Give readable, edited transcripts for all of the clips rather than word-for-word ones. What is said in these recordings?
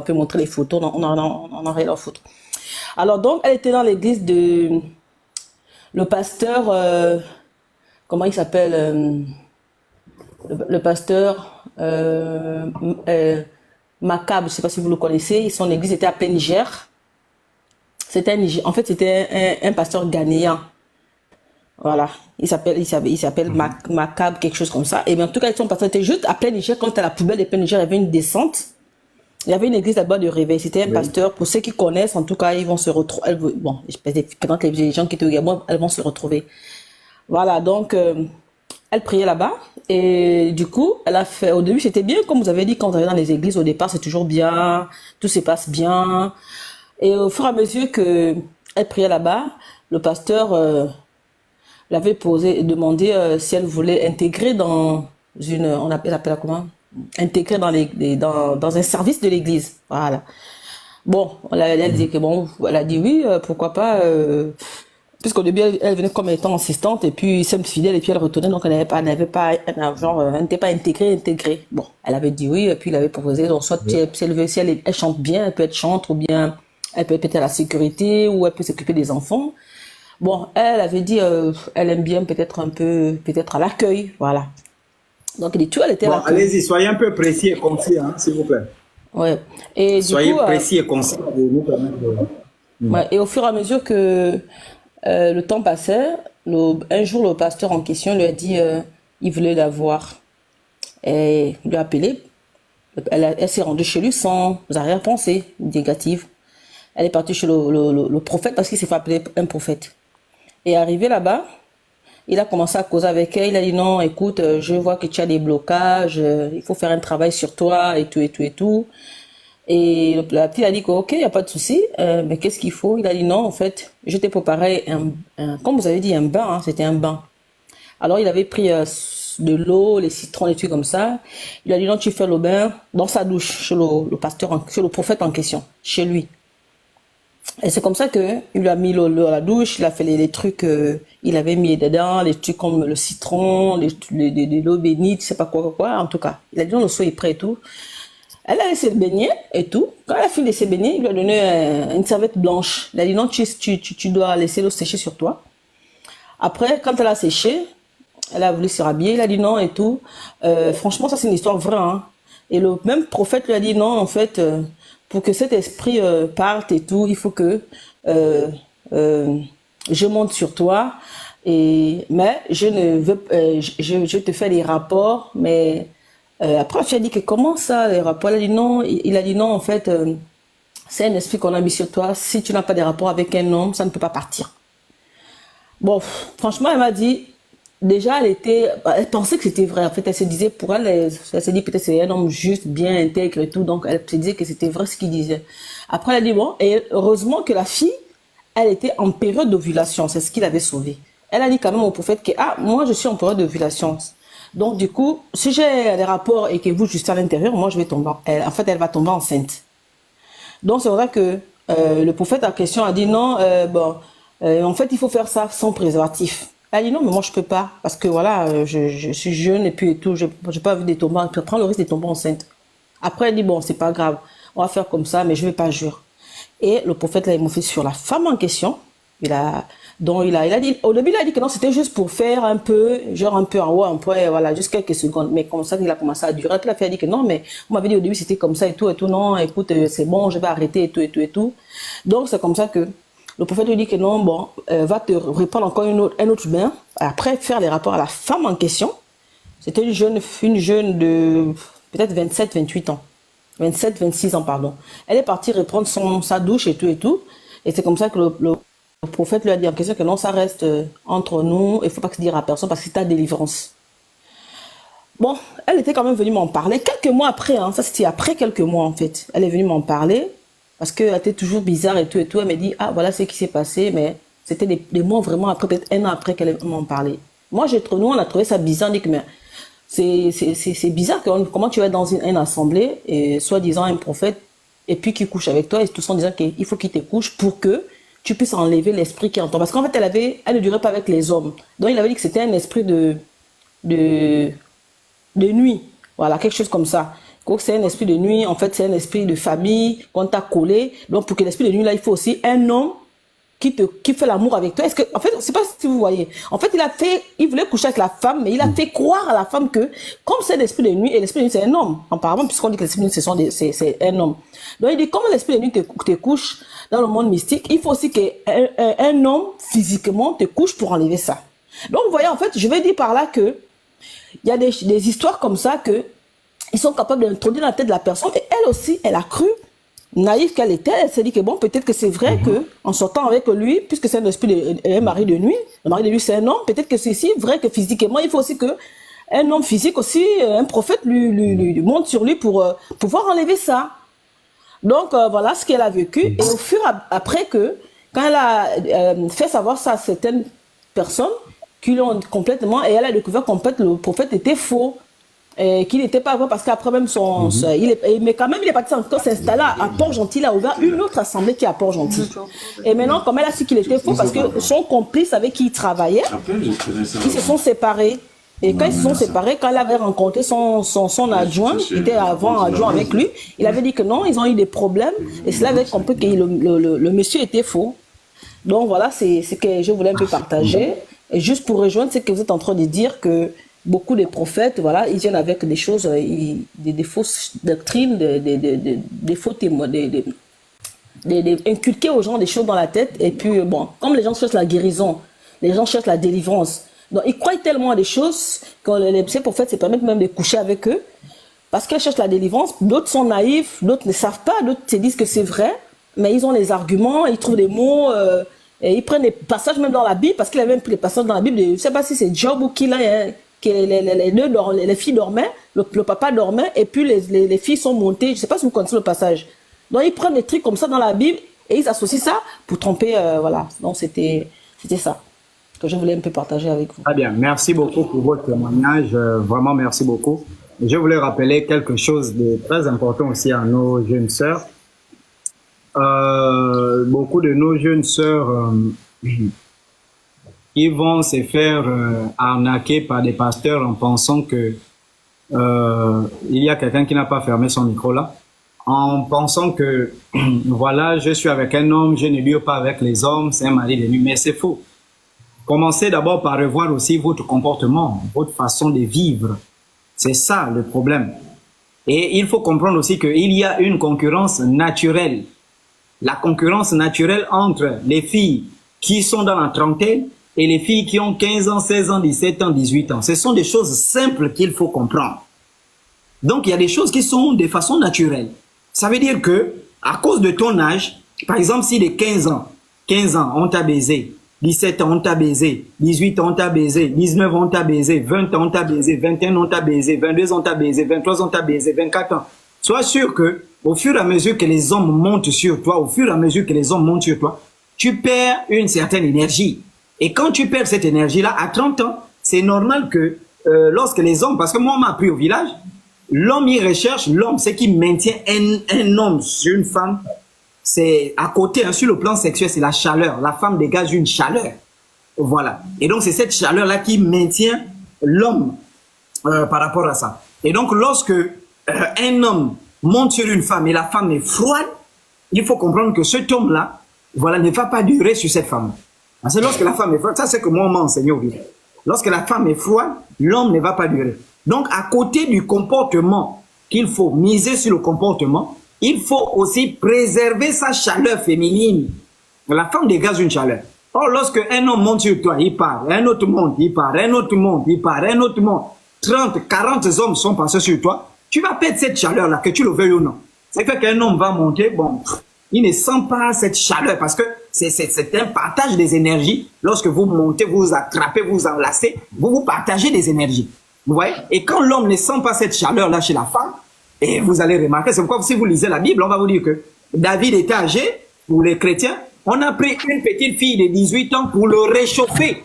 peut montrer les photos, on aurait leurs photos. Alors donc, elle était dans l'église de le pasteur, comment il s'appelle, le pasteur Macabre, je ne sais pas si vous le connaissez. Son église était à Niger. En fait, c'était un pasteur ghanéen. Voilà, il s'appelle Macabre, quelque chose comme ça. Et bien, en tout cas, son pasteur était juste à plein Niger. Quand à la poubelle de plein Niger, il y avait une descente. Il y avait une église là-bas de réveil. C'était un pasteur. Pour ceux qui connaissent, en tout cas, ils vont se retrouver. Bon, peut-être les gens qui étaient au Gabon, elles vont se retrouver. Voilà, donc, elle priait là-bas. Et du coup, elle a fait. Au début, c'était bien, comme vous avez dit, quand vous allez dans les églises, au départ, c'est toujours bien. Tout se passe bien. Et au fur et à mesure que elle priait là-bas, le pasteur l'avait demandé si elle voulait intégrer dans on appelle comment? Intégrer dans un service de l'église. Voilà. Bon, elle dit que bon, elle a dit oui, pourquoi pas, puisqu'au début elle venait comme étant assistante et puis elle fidèle et puis elle retournait donc elle n'était pas intégrée. Bon, elle avait dit oui et puis il avait proposé donc soit si elle chante bien, elle peut être chantre ou bien elle peut être à la sécurité ou elle peut s'occuper des enfants. Bon, elle avait dit, elle aime bien peut-être à l'accueil, voilà. Donc, il dit, tu elle était à Bon, l'accueil. allez-y, soyez un peu précis et concis, hein, s'il vous plaît. Ouais. Et du Soyez coup, précis et concis pour nous permettre de... ouais, et au fur et à mesure que le temps passait, un jour, le pasteur en question lui a dit, il voulait la voir. Et il lui a appelé. Elle s'est rendue chez lui sans arrière-pensée négative. Elle est partie chez le prophète parce qu'il s'est fait appeler un prophète. Et arrivé là-bas, il a commencé à causer avec elle. Il a dit non, écoute, je vois que tu as des blocages, il faut faire un travail sur toi et tout et tout et tout. Et la petite a dit que ok, il n'y a pas de souci, mais qu'est-ce qu'il faut? Il a dit non, en fait, je t'ai préparé comme vous avez dit, un bain, hein, c'était un bain. Alors il avait pris de l'eau, les citrons, des trucs comme ça. Il a dit non, tu fais le bain dans sa douche, chez le pasteur, chez le prophète en question, chez lui. Et c'est comme ça que il lui a mis l'eau à la douche, il a fait les trucs, il avait mis dedans, les trucs comme le citron, l'eau bénite, je sais pas quoi, en tout cas. Il a dit non, le seau est prêt et tout. Elle a laissé le baigner et tout. Quand elle a fini de se baigner, il lui a donné une serviette blanche. Il a dit non, tu dois laisser l'eau sécher sur toi. Après, quand elle a séché, elle a voulu se rhabiller, il a dit non et tout. Franchement, ça c'est une histoire vraie, hein. Et le même prophète lui a dit non, en fait, pour que cet esprit parte et tout, il faut que euh, euh, je monte sur toi. Mais je ne veux, je te fais des rapports, mais après, tu as dit que comment ça, les rapports? Elle a dit non, il a dit non, en fait, c'est un esprit qu'on a mis sur toi. Si tu n'as pas de rapport avec un homme, ça ne peut pas partir. Bon, franchement, elle m'a dit, déjà, elle pensait que c'était vrai. En fait, elle se disait, pour elle, elle s'est dit peut-être c'est un homme juste, bien intègre et tout. Donc, elle se disait que c'était vrai ce qu'il disait. Après, elle a dit, bon, et heureusement que la fille, elle était en période d'ovulation. C'est ce qu'il avait sauvé. Elle a dit quand même au prophète que, ah, moi, je suis en période d'ovulation. Donc, du coup, si j'ai des rapports et que vous, juste à l'intérieur, moi, je vais tomber. En fait, elle va tomber enceinte. Donc, c'est vrai que le prophète en question a dit non, en fait, il faut faire ça sans préservatif. Elle a dit non, mais moi, je peux pas. Parce que voilà, je suis jeune et puis et tout, j'ai pas envie de tomber, de prendre le risque de tomber enceinte. Après, elle dit bon, c'est pas grave, on va faire comme ça, mais je vais pas jurer. Et le prophète l'a émouflé sur la femme en question. Il a dit, au début, il a dit que non, c'était juste pour faire un peu, genre un peu en haut, un peu, voilà, juste quelques secondes. Mais comme ça, il a commencé à durer. Puis la fille a dit que non, mais on m'avait dit au début, c'était comme ça et tout, non, écoute, c'est bon, je vais arrêter et tout, et tout, et tout. Donc, c'est comme ça que le prophète lui dit que non, bon, va te reprendre encore un autre bain. Après, faire les rapports à la femme en question. C'était une jeune de peut-être 27, 28 ans. 27, 26 ans, pardon. Elle est partie reprendre sa douche et tout et tout. Et c'est comme ça que le prophète lui a dit en question que non, ça reste entre nous, il ne faut pas que se dire à personne parce que c'est ta délivrance. Bon, elle était quand même venue m'en parler quelques mois après, hein, ça c'était après quelques mois en fait. Elle est venue m'en parler parce qu'elle était toujours bizarre et tout et tout. Elle m'a dit, ah voilà ce qui s'est passé, mais c'était des mois vraiment après, peut-être un an après qu'elle m'en parlait. Moi, nous, on a trouvé ça bizarre, on dit que mais c'est bizarre comment tu vas dans une assemblée et soi-disant un prophète et puis qui couche avec toi et tout ça en disant qu'il faut qu'il te couche pour que tu puisses enlever l'esprit qui est en toi. Parce qu'en fait, elle ne durait pas avec les hommes. Donc, il avait dit que c'était un esprit de nuit. Voilà, quelque chose comme ça. Donc, c'est un esprit de nuit, en fait, c'est un esprit de famille qu'on t'a collé. Donc, pour que l'esprit de nuit, là, il faut aussi un homme qui fait l'amour avec toi. Est-ce que, en fait, je sais pas si vous voyez. En fait, il voulait coucher avec la femme, mais il a fait croire à la femme que, comme c'est l'esprit de nuit, et l'esprit de nuit, c'est un homme, apparemment, puisqu'on dit que l'esprit de nuit, c'est un homme. Donc, il dit, comme l'esprit de nuit te couche dans le monde mystique, il faut aussi qu'un homme, physiquement, te couche pour enlever ça. Donc, vous voyez, en fait, je vais dire par là que, il y a des histoires comme ça que, ils sont capables d'introduire dans la tête de la personne, et elle aussi, elle a cru, naïve qu'elle était, elle s'est dit que bon, peut-être que c'est vrai que en sortant avec lui, puisque c'est un esprit un mari de nuit, le mari de nuit c'est un homme, peut-être que c'est aussi vrai que physiquement, il faut aussi que un homme physique aussi, un prophète lui monte sur lui pour pouvoir enlever ça. Donc voilà ce qu'elle a vécu, et au fur et après que, quand elle a fait savoir ça à certaines personnes qui l'ont complètement, et elle a découvert qu'en fait le prophète était faux. Qu'il n'était pas vrai parce qu'après même mais quand même il est parti encore s'installer à Port-Gentil, il a ouvert une autre assemblée qui est à Port-Gentil. Et maintenant comme elle a su qu'il était faux parce que son complice avec qui il travaillait, ils se sont séparés. Et quand ils se sont séparés, quand elle avait rencontré son adjoint, qui était avant adjoint avec lui, il avait dit que non, ils ont eu des problèmes, et cela avait compris que le monsieur était faux. Donc voilà, c'est ce que je voulais un peu partager. Et juste pour rejoindre ce que vous êtes en train de dire, que beaucoup de prophètes, voilà, ils viennent avec des choses, des fausses doctrines, des faux témoins, inculquer aux gens des choses dans la tête. Et puis, bon, comme les gens cherchent la guérison, les gens cherchent la délivrance. Donc, ils croient tellement à des choses que ces prophètes se permettent même de coucher avec eux parce qu'ils cherchent la délivrance. D'autres sont naïfs, d'autres ne savent pas, d'autres se disent que c'est vrai, mais ils ont les arguments, ils trouvent des mots, et ils prennent des passages même dans la Bible, parce qu'il a même pris les passages dans la Bible. Je ne sais pas si c'est Job ou qui là, que les filles dormaient, le papa dormait, et puis les filles sont montées. Je ne sais pas si vous connaissez le passage. Donc ils prennent des trucs comme ça dans la Bible et ils associent ça pour tromper, voilà. Donc c'était ça que je voulais un peu partager avec vous. Très bien, merci beaucoup pour votre témoignage, vraiment merci beaucoup. Je voulais rappeler quelque chose de très important aussi à nos jeunes sœurs. Beaucoup de nos jeunes sœurs ils vont se faire arnaquer par des pasteurs en pensant que il y a quelqu'un qui n'a pas fermé son micro là, en pensant que voilà, je suis avec un homme, je ne dure pas avec les hommes, c'est un mari de nuit, mais c'est faux. Commencez d'abord par revoir aussi votre comportement, votre façon de vivre. C'est ça le problème. Et il faut comprendre aussi qu'il y a une concurrence naturelle. La concurrence naturelle entre les filles qui sont dans la trentaine et les filles qui ont 15 ans, 16 ans, 17 ans, 18 ans. Ce sont des choses simples qu'il faut comprendre. Donc, il y a des choses qui sont de façon naturelle. Ça veut dire que, à cause de ton âge, par exemple, si les 15 ans, on t'a baisé, 17 ans, on t'a baisé, 18 ans, on t'a baisé, 19 ans, on t'a baisé, 20 ans, on t'a baisé, 21 ans, on t'a baisé, 22 ans, on t'a baisé, 23 ans, on t'a baisé, 24 ans. Sois sûr que, au fur et à mesure que les hommes montent sur toi, tu perds une certaine énergie. Et quand tu perds cette énergie-là, à 30 ans, c'est normal que lorsque les hommes, parce que moi, on m'a appris au village, l'homme, il recherche, l'homme, c'est qui maintient un homme sur une femme, c'est à côté, hein, sur le plan sexuel, c'est la chaleur. La femme dégage une chaleur. Voilà. Et donc, c'est cette chaleur-là qui maintient l'homme par rapport à ça. Et donc, lorsque un homme monte sur une femme et la femme est froide, il faut comprendre que cet homme-là, voilà, ne va pas durer sur cette femme. Parce que lorsque la femme est froide, ça c'est que moi on m'a enseigné au village. Lorsque la femme est froide, l'homme ne va pas durer. Donc à côté du comportement, qu'il faut miser sur le comportement, il faut aussi préserver sa chaleur féminine. La femme dégage une chaleur. Or lorsque un homme monte sur toi, il part, un autre monte, il part, un autre monte, il part, un autre monte, 30, 40 hommes sont passés sur toi, tu vas perdre cette chaleur-là, que tu le veuilles ou non. C'est fait qu'un homme va monter, bon, il ne sent pas cette chaleur parce que c'est un partage des énergies. Lorsque vous montez, vous vous attrapez, vous vous enlacez, vous partagez des énergies. Vous voyez? Et quand l'homme ne sent pas cette chaleur-là chez la femme, et vous allez remarquer, c'est pourquoi si vous lisez la Bible, on va vous dire que David était âgé, pour les chrétiens, on a pris une petite fille de 18 ans pour le réchauffer.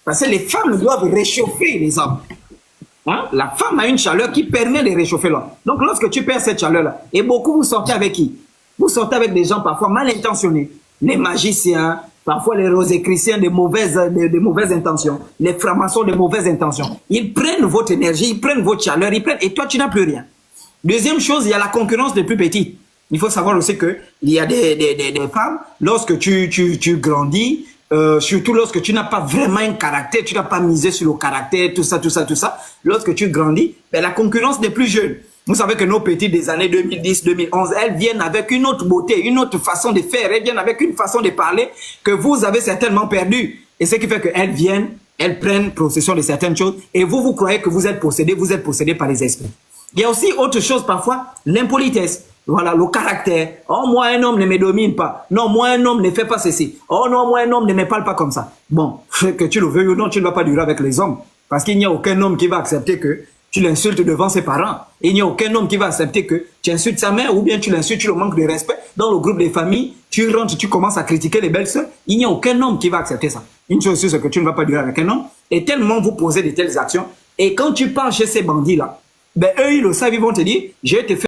Parce que les femmes doivent réchauffer les hommes. Hein? La femme a une chaleur qui permet de réchauffer l'homme. Donc lorsque tu perds cette chaleur-là, et beaucoup vous sortez avec qui? Vous sortez avec des gens parfois mal intentionnés, les magiciens, parfois les rosécristiens de mauvaises intentions, les francs-maçons de mauvaises intentions. Ils prennent votre énergie, ils prennent votre chaleur, ils prennent, et toi tu n'as plus rien. Deuxième chose, il y a la concurrence des plus petites. Il faut savoir aussi que il y a des femmes, lorsque tu grandis, surtout lorsque tu n'as pas vraiment un caractère, tu n'as pas misé sur le caractère, tout ça, lorsque tu grandis, ben, la concurrence des plus jeunes. Vous savez que nos petites des années 2010, 2011, elles viennent avec une autre beauté, une autre façon de faire, elles viennent avec une façon de parler que vous avez certainement perdu. Et ce qui fait qu'elles viennent, elles prennent possession de certaines choses et vous croyez que vous êtes possédé par les esprits. Il y a aussi autre chose parfois, l'impolitesse. Voilà, le caractère. Oh, moi, un homme ne me domine pas. Non, moi, un homme ne fait pas ceci. Oh non, moi, un homme ne me parle pas comme ça. Bon, que tu le veuilles ou non, tu ne vas pas durer avec les hommes. Parce qu'il n'y a aucun homme qui va accepter que tu l'insultes devant ses parents. Il n'y a aucun homme qui va accepter que tu insultes sa mère ou bien tu l'insultes, tu le manques de respect. Dans le groupe des familles, tu rentres, tu commences à critiquer les belles-sœurs. Il n'y a aucun homme qui va accepter ça. Une chose c'est que tu ne vas pas durer avec un homme. Et tellement vous posez de telles actions. Et quand tu pars chez ces bandits-là, ben eux, ils le savent, ils vont te dire, je vais te faire